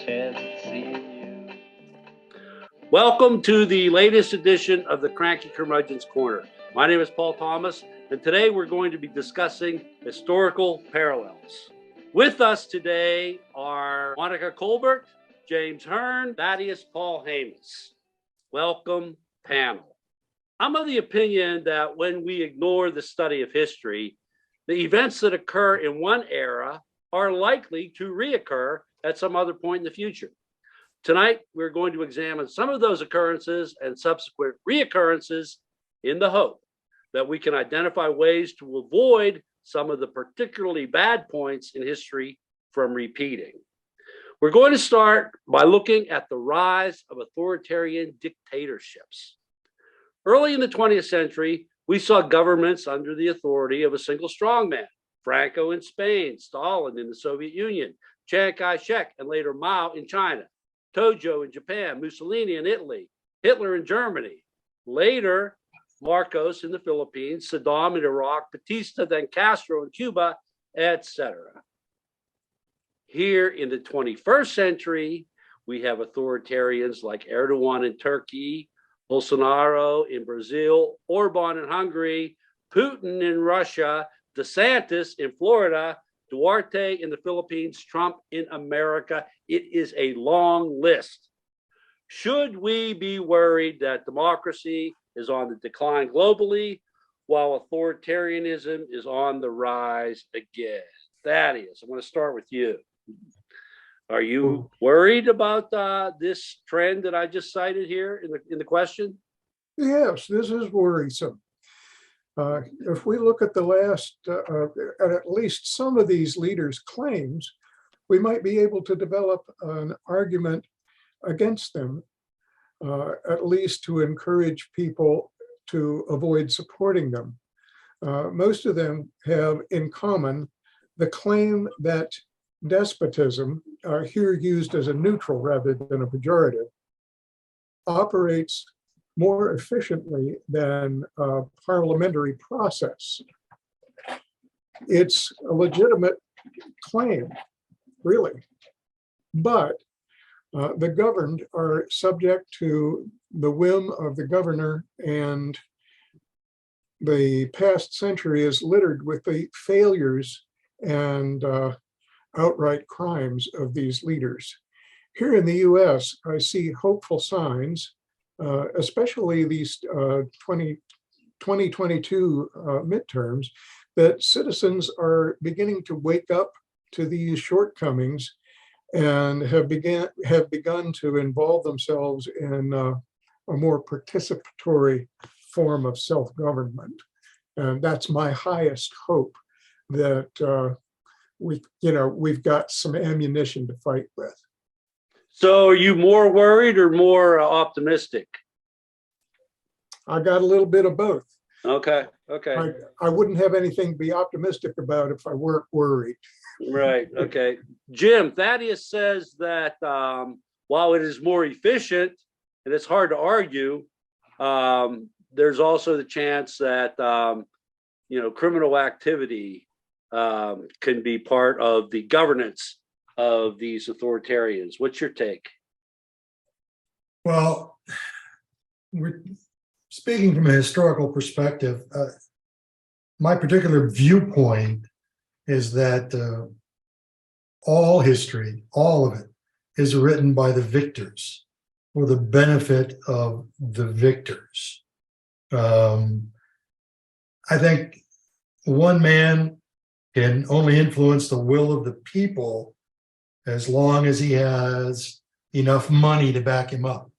can't see you. Welcome to the latest edition of the Cranky Curmudgeon's Corner. My name is Paul Thomas, and today we're going to be discussing historical parallels. With us today are Monica Colbert, James Hern, Thaddeus Paulhamus. Welcome, panel. I'm of the opinion that when we ignore the study of history, the events that occur in one era are likely to reoccur at some other point in the future. Tonight, we're going to examine some of those occurrences and subsequent reoccurrences in the hope that we can identify ways to avoid some of the particularly bad points in history from repeating. We're going to start by looking at the rise of authoritarian dictatorships. Early in the 20th century, we saw governments under the authority of a single strongman: Franco in Spain, Stalin in the Soviet Union, Chiang Kai-shek, and later Mao in China, Tojo in Japan, Mussolini in Italy, Hitler in Germany, later Marcos in the Philippines, Saddam in Iraq, Batista, then Castro in Cuba, etc. Here in the 21st century, we have authoritarians like Erdogan in Turkey, Bolsonaro in Brazil, Orban in Hungary, Putin in Russia, DeSantis in Florida, Duarte in the Philippines, Trump in America. It is a long list. Should we be worried that democracy is on the decline globally while authoritarianism is on the rise again? Thaddeus, I'm going to start with you. Are you worried about this trend that I just cited here in the question? Yes, this is worrisome. If we look at the last, at least some of these leaders' claims, we might be able to develop an argument against them, at least to encourage people to avoid supporting them. Most of them have in common the claim that despotism, here used as a neutral rather than a pejorative, operates more efficiently than a parliamentary process. It's a legitimate claim, really, but the governed are subject to the whim of the governor, and the past century is littered with the failures and outright crimes of these leaders. Here in the US, I see hopeful signs, especially these 2022 midterms, that citizens are beginning to wake up to these shortcomings and have begun to involve themselves in a more participatory form of self-government. And that's my highest hope, that we've got some ammunition to fight with. So are you more worried or more optimistic? I got a little bit of both. Okay. I wouldn't have anything to be optimistic about if I weren't worried. Right. Okay. Jim, Thaddeus says that while it is more efficient, and it's hard to argue, there's also the chance that criminal activity can be part of the governance of these authoritarians. What's your take? Well, we're speaking from a historical perspective. My particular viewpoint is that all history, all of it, is written by the victors for the benefit of the victors. I think one man can only influence the will of the people as long as he has enough money to back him up.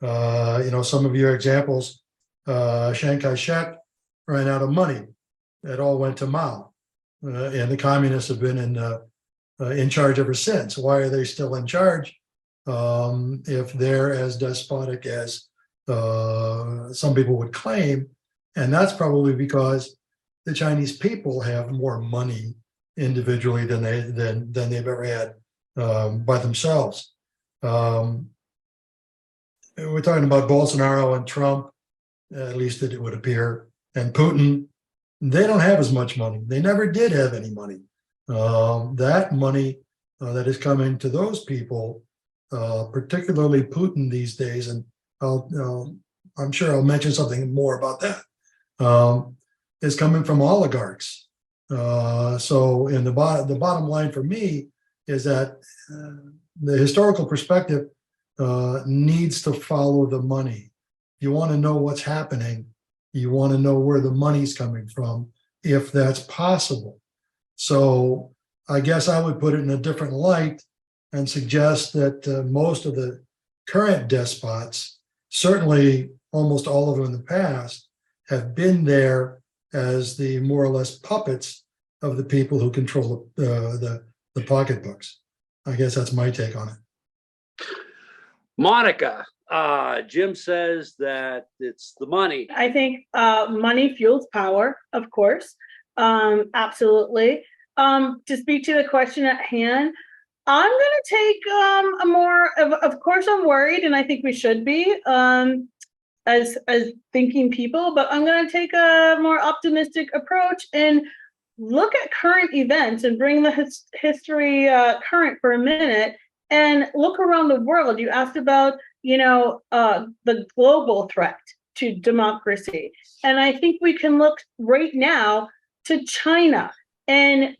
Some of your examples, Chiang Kai-shek ran out of money. It all went to Mao. And the communists have been in charge ever since. Why are they still in charge if they're as despotic as some people would claim? And that's probably because the Chinese people have more money individually than they've ever had by themselves. We're talking about Bolsonaro and Trump, at least it would appear, and Putin. They don't have as much money. They never did have any money. That money that is coming to those people particularly Putin these days, and I'm sure I'll mention something more about that, is coming from oligarchs. So in the bottom line for me is that the historical perspective needs to follow the money. You want to know what's happening. You want to know where the money's coming from, if that's possible. So I guess I would put it in a different light and suggest that most of the current despots, certainly almost all of them in the past, have been there as the more or less puppets of the people who control the pocketbooks. I guess that's my take on it. Monica, Jim says that it's the money. I think money fuels power, of course. Absolutely. To speak to the question at hand, I'm going to take a more of course, I'm worried, and I think we should be as thinking people, but I'm going to take a more optimistic approach and look at current events and bring the history current for a minute and look around the world. You asked about, the global threat to democracy. And I think we can look right now to China and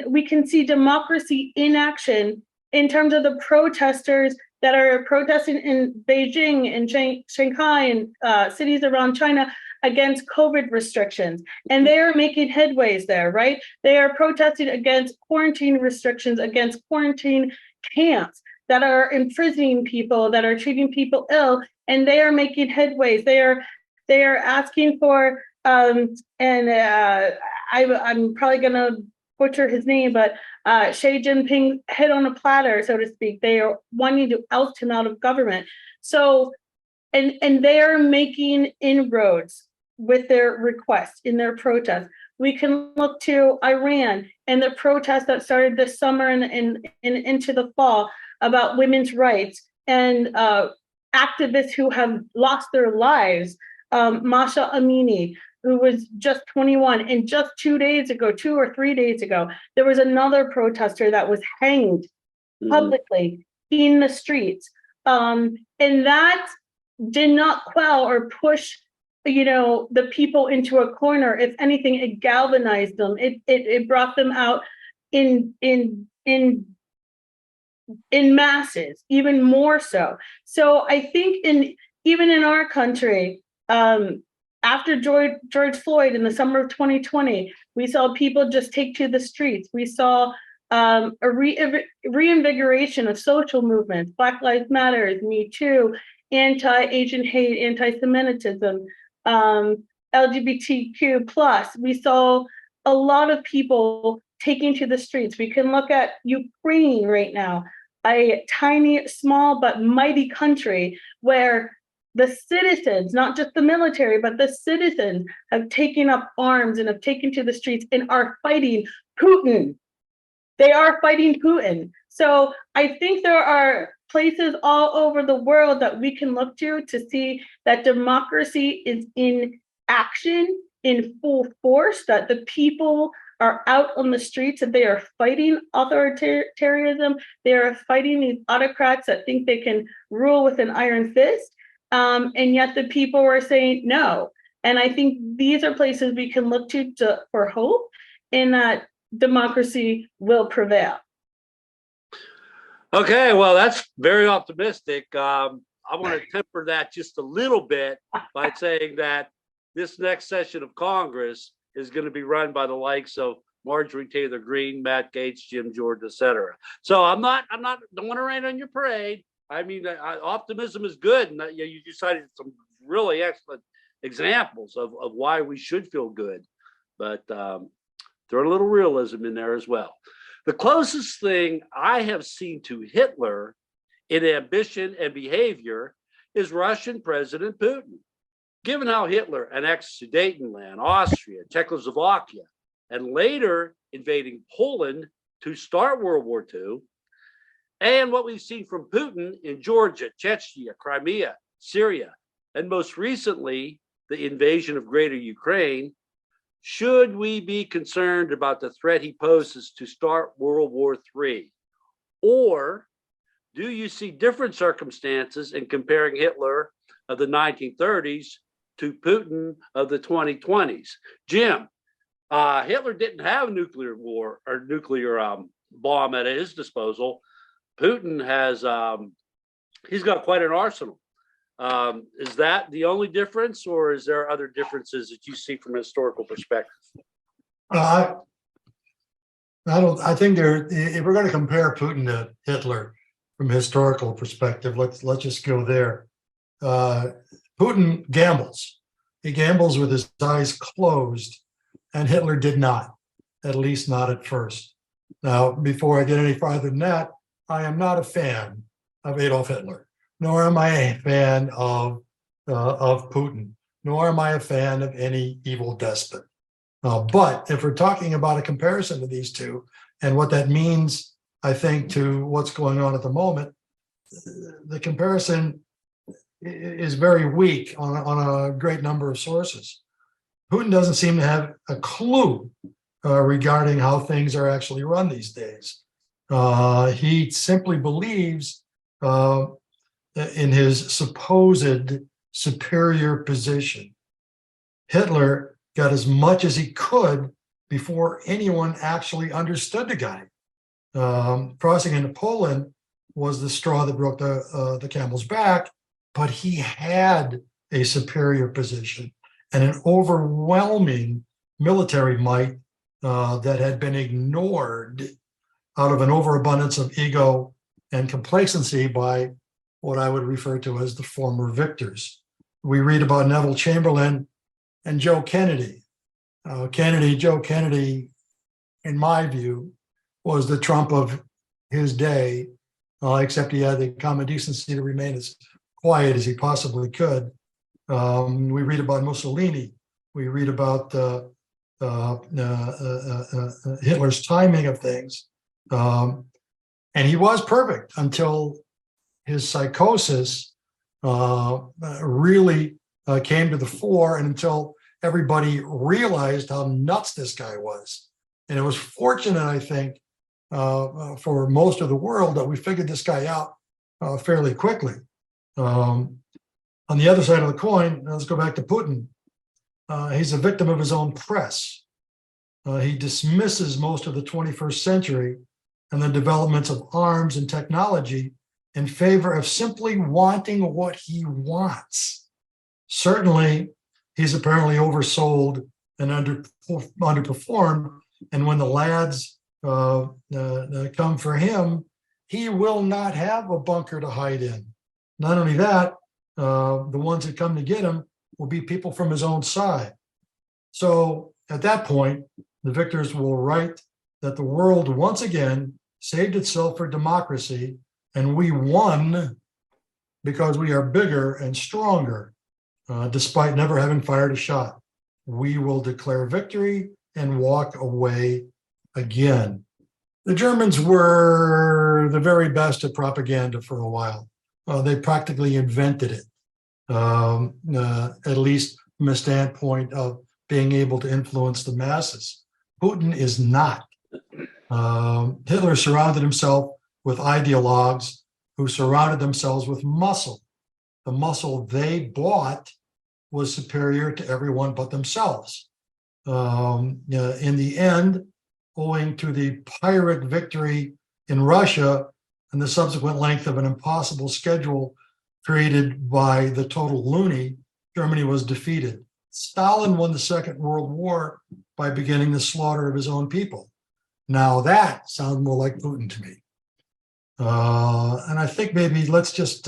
we can see democracy in action in terms of the protesters that are protesting in Beijing and Shanghai and cities around China against COVID restrictions. And they are making headways there, right? They are protesting against quarantine restrictions, against quarantine camps that are imprisoning people, that are treating people ill, and they are making headways. They are asking for, I'm probably gonna butcher his name, but Xi Jinping head on a platter, so to speak. They are wanting to oust him out of government. So, and they are making inroads with their requests in their protests. We can look to Iran and the protests that started this summer and into the fall about women's rights and activists who have lost their lives. Masha Amini, who was just 21, and just 2 or 3 days ago, there was another protester that was hanged publicly in the streets. And that did not quell or push the people into a corner. If anything, it galvanized them. It brought them out in masses, even more so. So I think even in our country, after George Floyd in the summer of 2020, we saw people just take to the streets. We saw a reinvigoration of social movements, Black Lives Matter, Me Too, anti-Asian hate, anti-Semitism, LGBTQ plus. We saw a lot of people taking to the streets. We can look at Ukraine right now, a tiny, small, but mighty country where the citizens, not just the military, but the citizens have taken up arms and have taken to the streets and are fighting Putin. They are fighting Putin. So I think there are places all over the world that we can look to see that democracy is in action, in full force, that the people are out on the streets and they are fighting authoritarianism. They are fighting these autocrats that think they can rule with an iron fist. And yet the people are saying no. And I think these are places we can look to for hope in that democracy will prevail. Okay, well, that's very optimistic. I want to temper that just a little bit by saying that this next session of Congress is going to be run by the likes of Marjorie Taylor Greene, Matt Gaetz, Jim Jordan, et cetera. So don't want to rain on your parade. I mean, optimism is good. And you cited some really excellent examples of why we should feel good, but throw a little realism in there as well. The closest thing I have seen to Hitler in ambition and behavior is Russian President Putin. Given how Hitler annexed Sudetenland, Austria, Czechoslovakia, and later invading Poland to start World War II, and what we've seen from Putin in Georgia, Chechnya, Crimea, Syria, and most recently, the invasion of Greater Ukraine, should we be concerned about the threat he poses to start World War III? Or do you see different circumstances in comparing Hitler of the 1930s to Putin of the 2020s? Jim, Hitler didn't have nuclear war or nuclear bomb at his disposal. Putin has, he's got quite an arsenal. Is that the only difference, or is there other differences that you see from a historical perspective? I think if we're going to compare Putin to Hitler from a historical perspective, let's just go there. Putin gambles. He gambles with his eyes closed, and Hitler did not, at least not at first. Now, before I get any farther than that, I am not a fan of Adolf Hitler, nor am I a fan of Putin, nor am I a fan of any evil despot. But if we're talking about a comparison to these two and what that means, I think, to what's going on at the moment, the comparison is very weak on a great number of sources. Putin doesn't seem to have a clue regarding how things are actually run these days. He simply believes in his supposed superior position. Hitler got as much as he could before anyone actually understood the guy. Crossing into Poland was the straw that broke the camel's back, but he had a superior position and an overwhelming military might that had been ignored out of an overabundance of ego and complacency by what I would refer to as the former victors. We read about Neville Chamberlain and Joe Kennedy. Joe Kennedy, in my view, was the Trump of his day, except he had the common decency to remain as quiet as he possibly could. We read about Mussolini. We read about Hitler's timing of things. And he was perfect until his psychosis really came to the fore, and until everybody realized how nuts this guy was. And it was fortunate, I think, for most of the world that we figured this guy out fairly quickly. On the other side of the coin, let's go back to Putin. He's a victim of his own press. He dismisses most of the 21st century and the developments of arms and technology in favor of simply wanting what he wants. Certainly, he's apparently oversold and underperformed. And when the lads come for him, he will not have a bunker to hide in. Not only that, the ones that come to get him will be people from his own side. So at that point, the victors will write that the world once again saved itself for democracy, and we won because we are bigger and stronger, despite never having fired a shot. We will declare victory and walk away again. The Germans were the very best at propaganda for a while. They practically invented it, at least from a standpoint of being able to influence the masses. Putin is not. Hitler surrounded himself with ideologues who surrounded themselves with muscle. The muscle they bought was superior to everyone but themselves. In the end, owing to the Pyrrhic victory in Russia and the subsequent length of an impossible schedule created by the total loony, Germany was defeated. Stalin won the Second World War by beginning the slaughter of his own people. Now that sounds more like Putin to me. And I think maybe let's just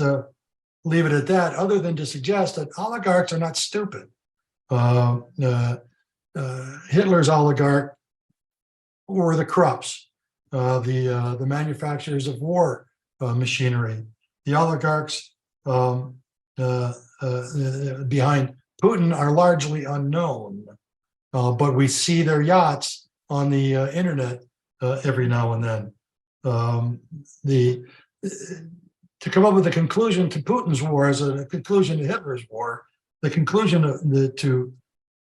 leave it at that, other than to suggest that oligarchs are not stupid. Hitler's oligarch were the Krupps, the manufacturers of war machinery. The oligarchs behind Putin are largely unknown, but we see their yachts on the internet every now and then. To come up with a conclusion to Putin's war as a conclusion to Hitler's war, the conclusion to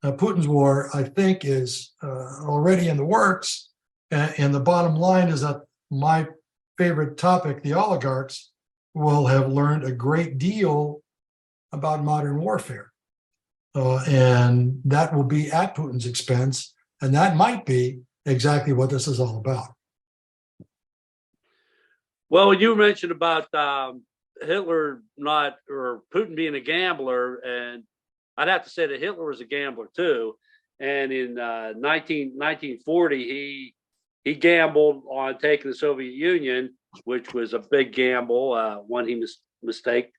Putin's war, I think, is already in the works. And the bottom line is that my favorite topic, the oligarchs, will have learned a great deal about modern warfare. And that will be at Putin's expense. And that might be exactly what this is all about. Well, you mentioned about Hitler or Putin being a gambler, and I'd have to say that Hitler was a gambler too. And in 1940, he gambled on taking the Soviet Union, which was a big gamble, one he mistake,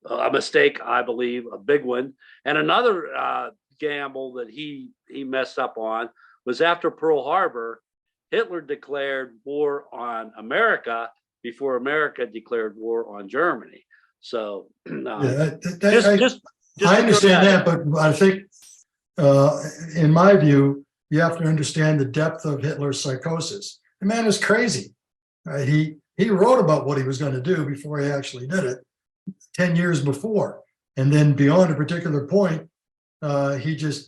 I believe, a big one. And another gamble that he messed up on was after Pearl Harbor, Hitler declared war on America before America declared war on Germany. So I just understand that, but I think in my view, you have to understand the depth of Hitler's psychosis. The man is crazy. He wrote about what he was going to do before he actually did it 10 years before. And then beyond a particular point, it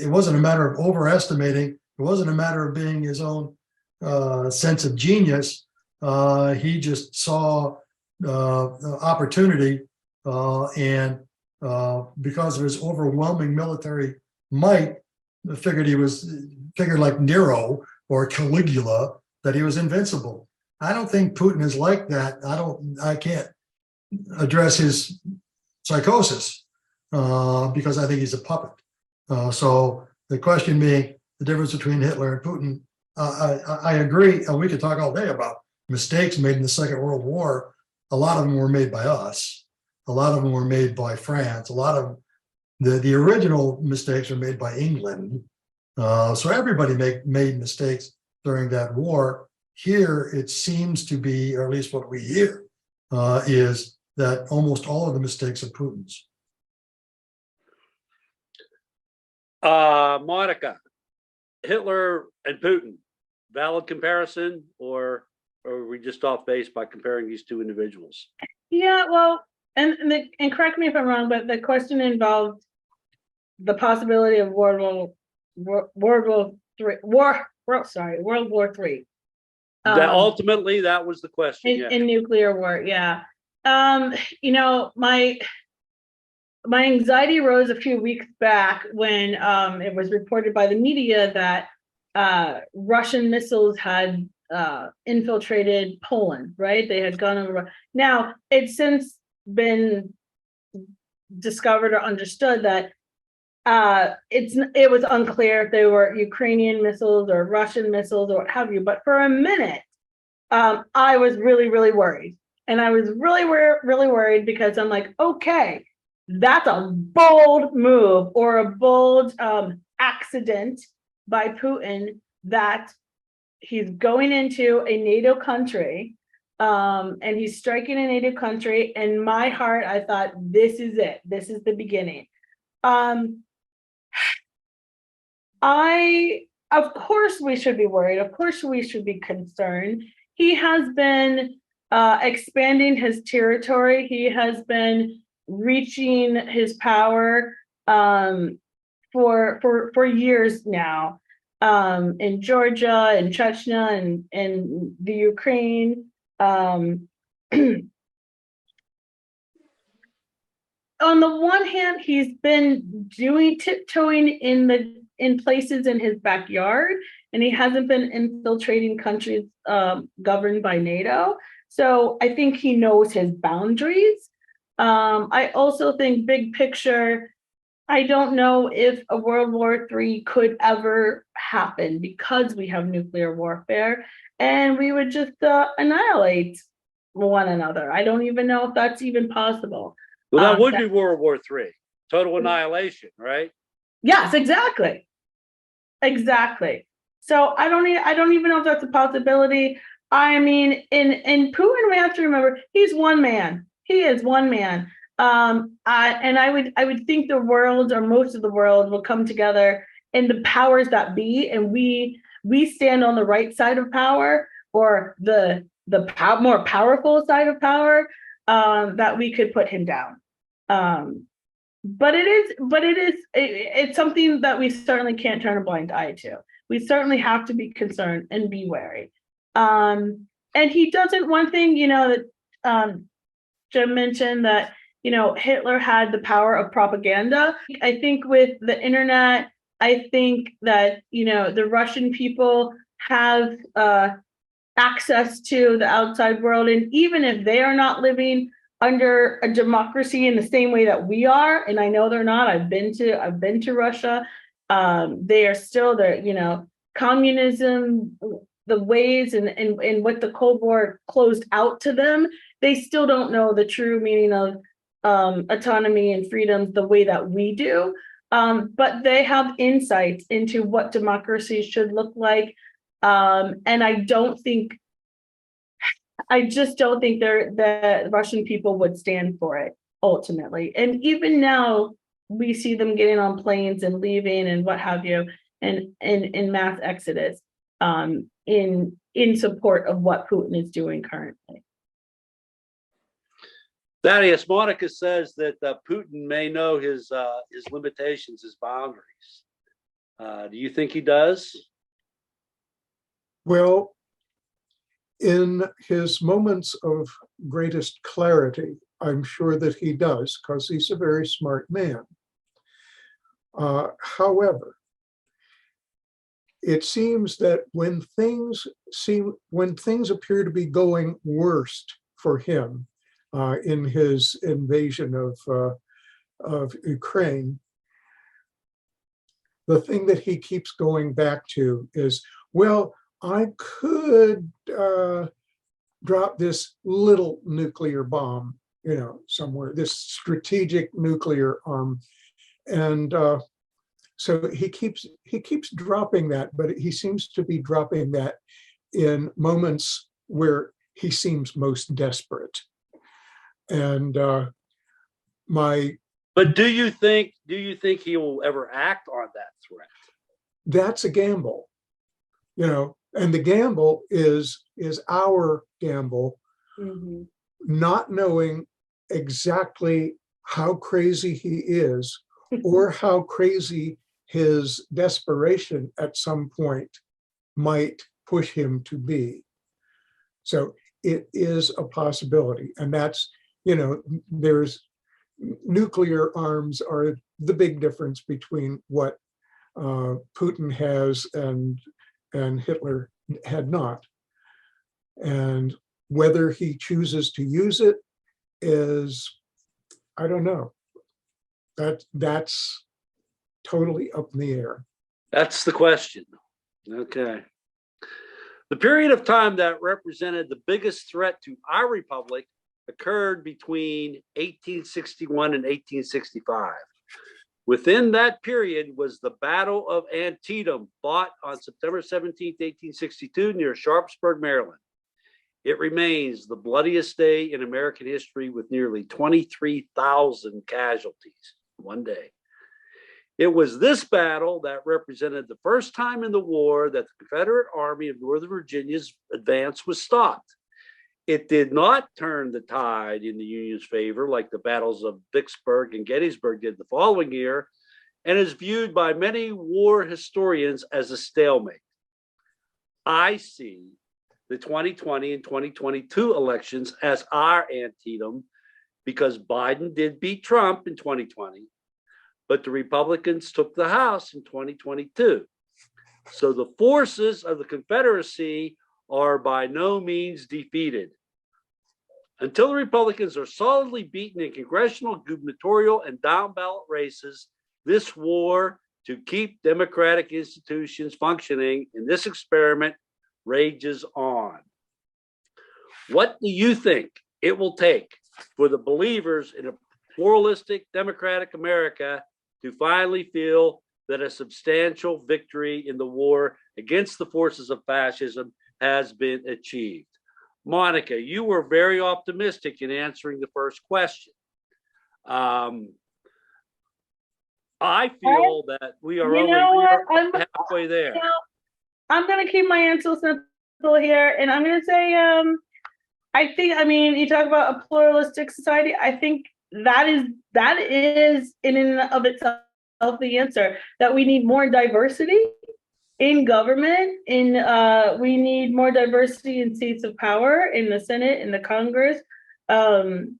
wasn't a matter of overestimating. It wasn't a matter of being his own sense of genius. He just saw opportunity and because of his overwhelming military might, figured like Nero or Caligula that he was invincible. I don't think Putin is like that. I can't address his psychosis because I think he's a puppet. So the question being the difference between Hitler and Putin, I agree. We could talk all day about mistakes made in the Second World War. A lot of them were made by us. A lot of them were made by France. A lot of the original mistakes were made by England. So everybody made mistakes during that war. Here, it seems to be, or at least what we hear, is that almost all of the mistakes are Putin's. Monica, Hitler and Putin, valid comparison, or are we just off base by comparing these two individuals? Yeah, well, and correct me if I'm wrong, but the question involved the possibility of World War III. That ultimately, that was the question. In nuclear war, yeah. My anxiety rose a few weeks back when it was reported by the media that Russian missiles had infiltrated Poland, right? They had gone over. Now, it's since been discovered or understood that it was unclear if they were Ukrainian missiles or Russian missiles or what have you. But for a minute, I was really, really worried. And I was really worried because I'm like, okay, that's a bold move or a bold accident by Putin that he's going into a NATO country and he's striking a NATO country. In my heart, I thought, this is it. This is the beginning. Of course we should be worried. Of course we should be concerned. He has been expanding his territory. He has been reaching his power for years now in Georgia and Chechnya and the Ukraine. On the one hand, he's been tiptoeing in places in his backyard, and he hasn't been infiltrating countries governed by NATO. So I think he knows his boundaries. I also think big picture, I don't know if a World War III could ever happen because we have nuclear warfare and we would just annihilate one another. I don't even know if that's even possible. Well, that would be World War III, total annihilation, right? Yes, exactly. So I don't even know if that's a possibility. I mean, in Putin, we have to remember he's one man. He is one man. And I would think the world, or most of the world, will come together in the powers that be, and we stand on the right side of power, or the more powerful side of power, that we could put him down. But it's something that we certainly can't turn a blind eye to. We certainly have to be concerned and be wary. And he doesn't, one thing, that Jim mentioned that, Hitler had the power of propaganda. I think with the internet, I think that, the Russian people have access to the outside world. And even if they are not living under a democracy in the same way that we are, and I know they're not, I've been to Russia. They are still there, communism, the ways and what the Cold War closed out to them, they still don't know the true meaning of autonomy and freedoms the way that we do. But they have insights into what democracy should look like. And I just don't think the Russian people would stand for it ultimately. And even now, we see them getting on planes and leaving and what have you, and in mass exodus, in support of what Putin is doing currently. Thaddeus, Monica says that Putin may know his limitations, his boundaries. Do you think he does? Well, in his moments of greatest clarity, I'm sure that he does, because he's a very smart man. However, it seems that when things appear to be going worst for him in his invasion of Ukraine, the thing that he keeps going back to is, well, I could drop this little nuclear bomb, somewhere, this strategic nuclear arm. And so he keeps dropping that, but he seems to be dropping that in moments where he seems most desperate. And But do you think he will ever act on that threat? That's a gamble, and the gamble is our gamble, not knowing exactly how crazy he is or how crazy his desperation at some point might push him to be. So it is a possibility. And that's, there's nuclear arms are the big difference between what Putin has and Hitler had not. And whether he chooses to use it is, I don't know. That's totally up in the air. That's the question. Okay. The period of time that represented the biggest threat to our republic occurred between 1861 and 1865. Within that period was the Battle of Antietam, fought on September 17, 1862, near Sharpsburg, Maryland. It remains the bloodiest day in American history, with nearly 23,000 casualties one day. It was this battle that represented the first time in the war that the Confederate Army of Northern Virginia's advance was stopped. It did not turn the tide in the Union's favor like the battles of Vicksburg and Gettysburg did the following year, and is viewed by many war historians as a stalemate. I see the 2020 and 2022 elections as our Antietam, because Biden did beat Trump in 2020, but the Republicans took the House in 2022. So the forces of the Confederacy are by no means defeated. Until the Republicans are solidly beaten in congressional, gubernatorial, and down-ballot races, this war to keep democratic institutions functioning in this experiment rages on. What do you think it will take for the believers in a pluralistic, democratic America to finally feel that a substantial victory in the war against the forces of fascism has been achieved? Monica, you were very optimistic in answering the first question. I feel that we are halfway there. I'm going to keep my answer simple here, and I'm going to say, you talk about a pluralistic society. I think that is in and of itself the answer, that we need more diversity in government, we need more diversity in seats of power in the Senate, in the Congress. in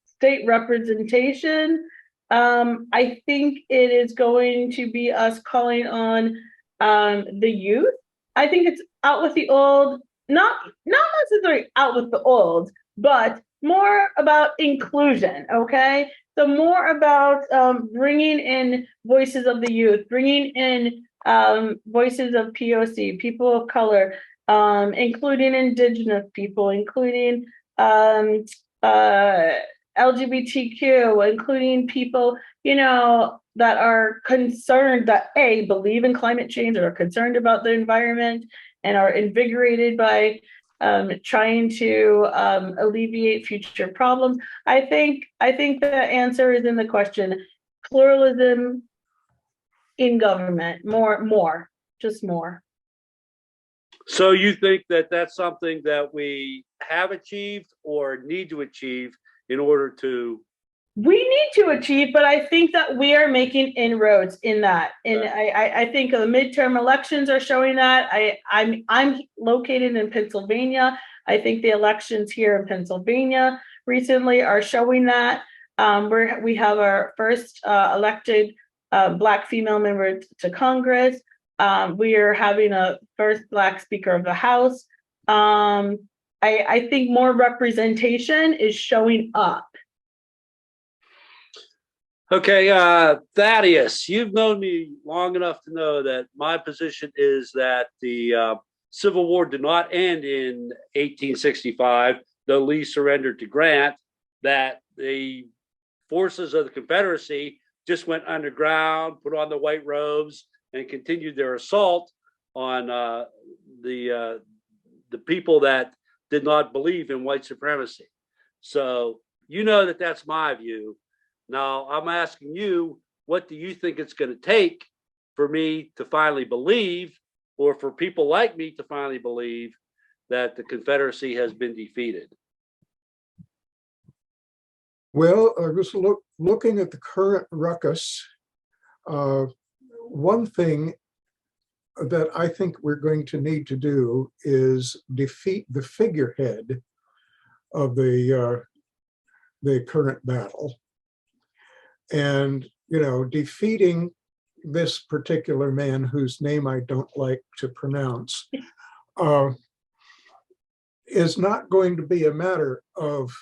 state representation, I think it is going to be us calling on the youth. I think it's out with the old, not necessarily out with the old, but more about inclusion, okay? So more about bringing in voices of the youth, bringing in voices of POC, people of color, including Indigenous people, including LGBTQ, including people, that are concerned that believe in climate change or are concerned about the environment and are invigorated by trying to alleviate future problems. I think the answer is in the question: pluralism in government, more, just more. So you think that that's something that we have achieved or need to achieve in order to? We need to achieve, but I think that we are making inroads in that. And I think the midterm elections are showing that. I'm located in Pennsylvania. I think the elections here in Pennsylvania recently are showing that. We have our first elected Black female member to Congress. We are having a first Black Speaker of the House. I think more representation is showing up. Okay, Thaddeus, you've known me long enough to know that my position is that the Civil War did not end in 1865, though Lee surrendered to Grant, that the forces of the Confederacy just went underground, put on the white robes, and continued their assault on the people that did not believe in white supremacy. So you know that that's my view. Now, I'm asking you, what do you think it's going to take for me to finally believe, or for people like me to finally believe, that the Confederacy has been defeated? Well, just looking at the current ruckus, one thing that I think we're going to need to do is defeat the figurehead of the current battle. And, defeating this particular man, whose name I don't like to pronounce, is not going to be a matter of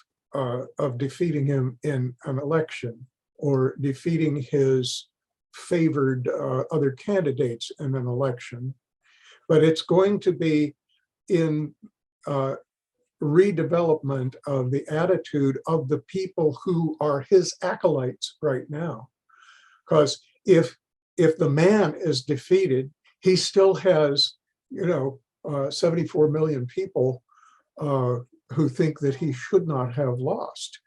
defeating him in an election or defeating his favored other candidates in an election, but it's going to be in redevelopment of the attitude of the people who are his acolytes right now. Because if the man is defeated, he still has 74 million people who think that he should not have lost.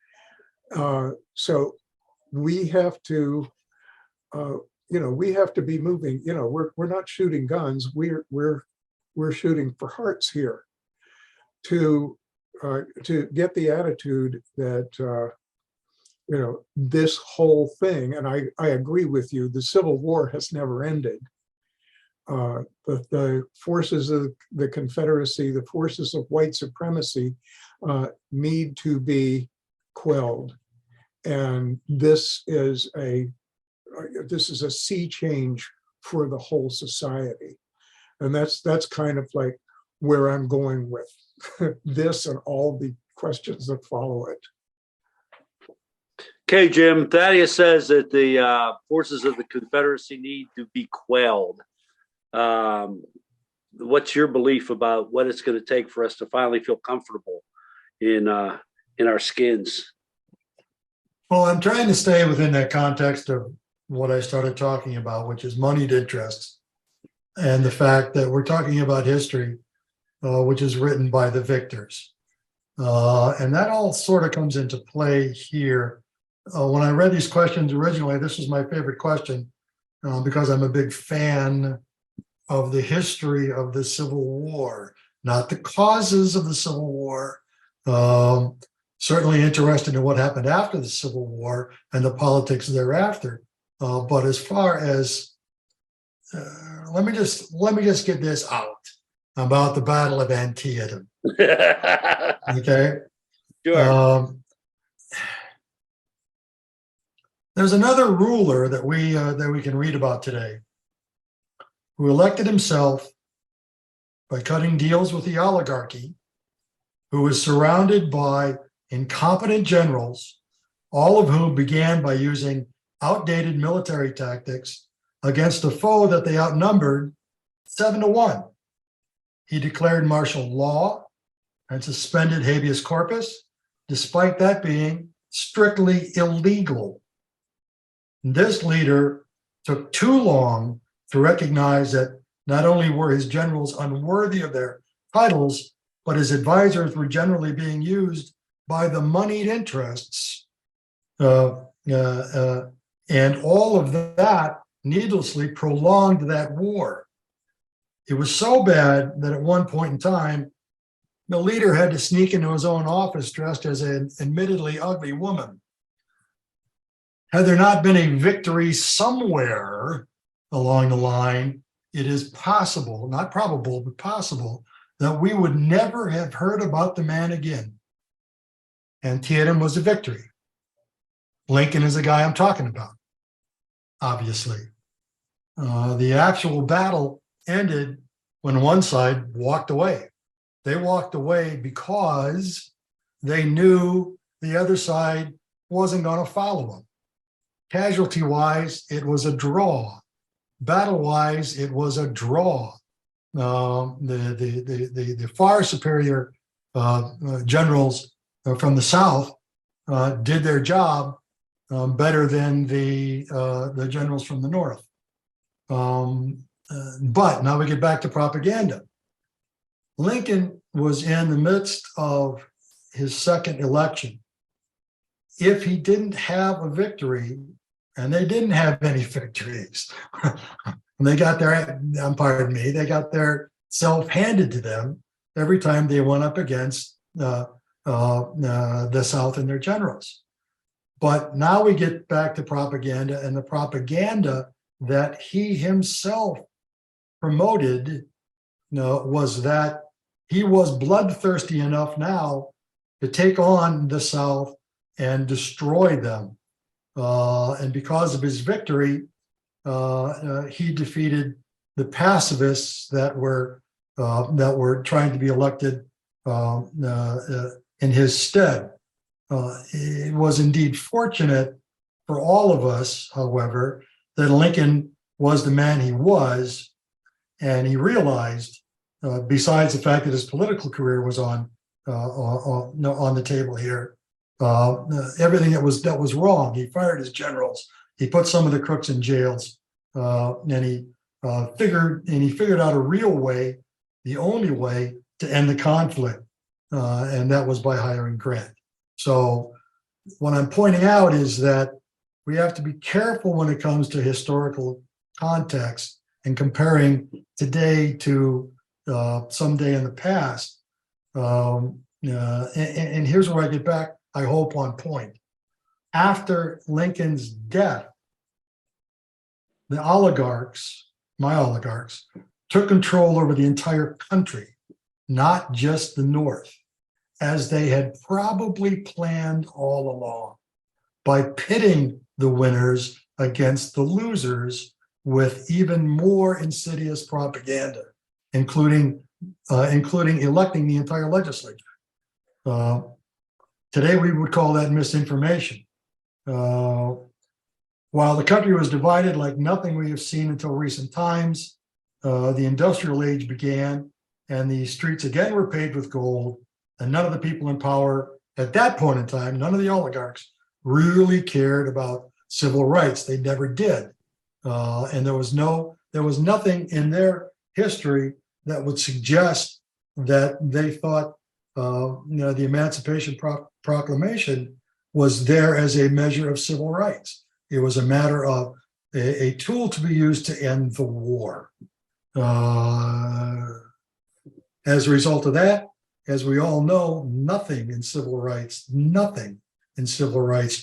So we have to we have to be moving. We're not shooting guns, we're shooting for hearts here, to get the attitude that this whole thing, and I agree with you, the Civil War has never ended. But the forces of the Confederacy, the forces of white supremacy, need to be quelled, and this is a sea change for the whole society, and that's kind of like where I'm going with this and all the questions that follow it. Okay, Jim, Thaddeus says that the forces of the Confederacy need to be quelled. What's your belief about what it's going to take for us to finally feel comfortable in our skins? Well, I'm trying to stay within that context of what I started talking about, which is moneyed interests, and the fact that we're talking about history, which is written by the victors. And that all sort of comes into play here. When I read these questions originally, this was my favorite question because I'm a big fan of the history of the Civil War, not the causes of the Civil War. Certainly interested in what happened after the Civil War and the politics thereafter. But as far as let me just get this out. about the Battle of Antietam. Sure. Okay. There's another ruler that we can read about today, who elected himself by cutting deals with the oligarchy, who was surrounded by incompetent generals, all of whom began by using outdated military tactics against a foe that they outnumbered 7-1. He declared martial law and suspended habeas corpus, despite that being strictly illegal. This leader took too long to recognize that not only were his generals unworthy of their titles, but his advisors were generally being used by the moneyed interests. And all of that needlessly prolonged that war. It was so bad that at one point in time, the leader had to sneak into his own office dressed as an admittedly ugly woman. Had there not been a victory somewhere along the line, it is possible, not probable, but possible, that we would never have heard about the man again. Antietam was a victory. Lincoln is the guy I'm talking about, obviously. The actual battle ended when one side walked away. They walked away because they knew the other side wasn't going to follow them. Casualty-wise, it was a draw. Battle-wise, it was a draw. The far superior generals from the South did their job better than the generals from the North. But now we get back to propaganda. Lincoln was in the midst of his second election. If he didn't have a victory, and they didn't have any victories, they got their, pardon me, they got their self handed to them every time they went up against the South and their generals. But now we get back to propaganda, and the propaganda that he himself promoted was that he was bloodthirsty enough now to take on the South and destroy them. And because of his victory, he defeated the pacifists that were trying to be elected in his stead. It was indeed fortunate for all of us, however, that Lincoln was the man he was, and he realized, besides the fact that his political career was on the table here, everything that was wrong. He fired his generals. He put some of the crooks in jails, and he figured out a real way, the only way to end the conflict, and that was by hiring Grant. So what I'm pointing out is that we have to be careful when it comes to historical context and comparing today to someday in the past. And here's where I get back, I hope, on point. After Lincoln's death, the oligarchs, my oligarchs, took control over the entire country, not just the North, as they had probably planned all along, by pitting the winners against the losers with even more insidious propaganda, including electing the entire legislature. Today, we would call that misinformation. While the country was divided like nothing we have seen until recent times, the industrial age began, and the streets again were paved with gold, and none of the people in power at that point in time, none of the oligarchs, really cared about civil rights. They never did. And there was nothing in their history that would suggest that they thought the Emancipation Proclamation was there as a measure of civil rights. It was a matter of a tool to be used to end the war. As a result of that, as we all know, nothing in civil rights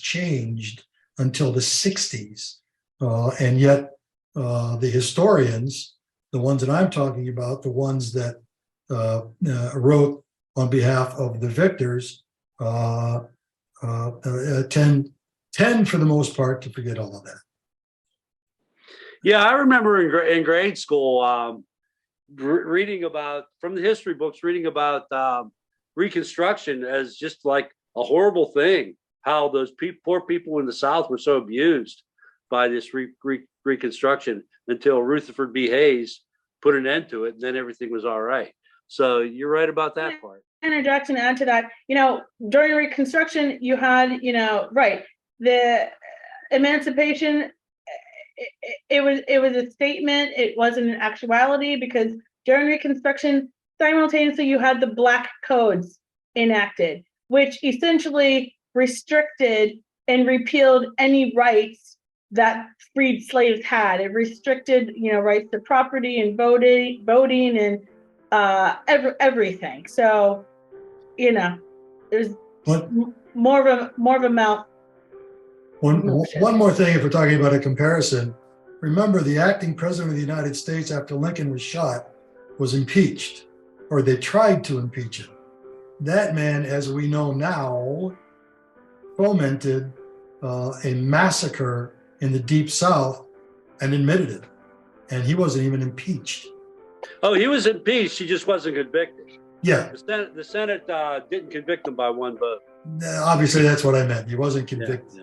changed until the 60s. And yet the historians, the ones that I'm talking about, the ones that wrote on behalf of the victors, tend for the most part to forget all of that. Yeah, I remember in grade school reading about, from the history books, reading about Reconstruction as just like a horrible thing. How those poor people in the South were so abused by this Reconstruction until Rutherford B. Hayes put an end to it, and then everything was all right. So you're right about that part. Interject and add to that, during Reconstruction, you had, right, the emancipation, it was a statement. It wasn't an actuality, because during Reconstruction, simultaneously, you had the Black Codes enacted, which essentially restricted and repealed any rights that freed slaves had. It restricted, rights to property and voting and everything. So, there's more of a mouth. One more thing, if we're talking about a comparison, remember the acting president of the United States after Lincoln was shot was impeached, or they tried to impeach him. That man, as we know now, fomented a massacre in the Deep South and admitted it. And he wasn't even impeached. Oh, he was impeached. He just wasn't convicted. Yeah. The Senate didn't convict him by one vote. Obviously, that's what I meant. He wasn't convicted. Yeah.